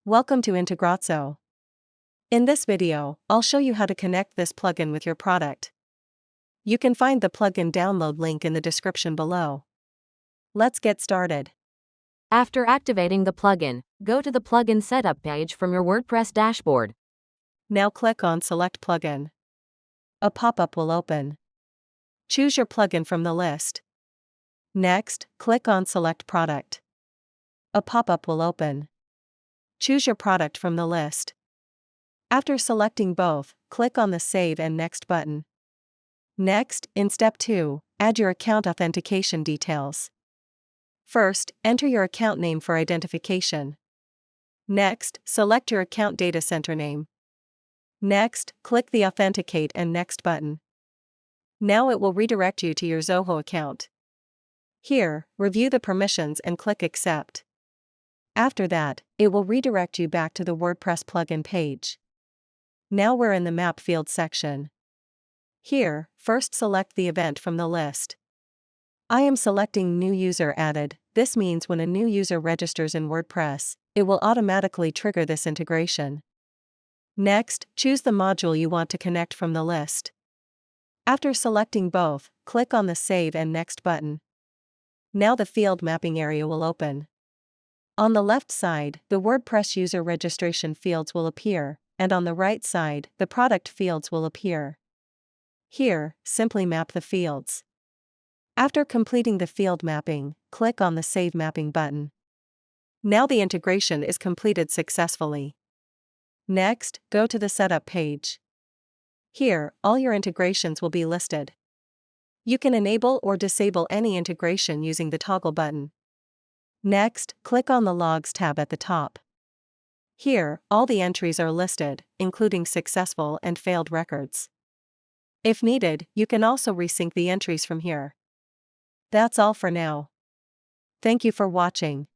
Welcome to Integrazo. In this video, I'll show you how to connect this plugin with your product. You can find the plugin download link in the description below. Let's get started. After activating the plugin, go to the plugin setup page from your WordPress dashboard. Now click on Select Plugin. A pop-up will open. Choose your plugin from the list. Next, click on Select Product. A pop-up will open. Choose your product from the list. After selecting both, click on the Save and Next button. Next, in Step 2, add your account authentication details. First, enter your account name for identification. Next, select your account data center name. Next, click the Authenticate and Next button. Now it will redirect you to your Zoho account. Here, review the permissions and click Accept. After that, it will redirect you back to the WordPress plugin page. Now we're in the Map Field section. Here, first select the event from the list. I am selecting New User Added. This means when a new user registers in WordPress, it will automatically trigger this integration. Next, choose the module you want to connect from the list. After selecting both, click on the Save and Next button. Now the field mapping area will open. On the left side, the WordPress user registration fields will appear, and on the right side, the product fields will appear. Here, simply map the fields. After completing the field mapping, click on the Save Mapping button. Now the integration is completed successfully. Next, go to the Setup page. Here, all your integrations will be listed. You can enable or disable any integration using the toggle button. Next, click on the Logs tab at the top. Here, all the entries are listed, including successful and failed records. If needed, you can also resync the entries from here. That's all for now. Thank you for watching.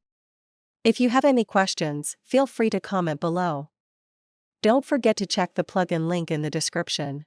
If you have any questions, feel free to comment below. Don't forget to check the plugin link in the description.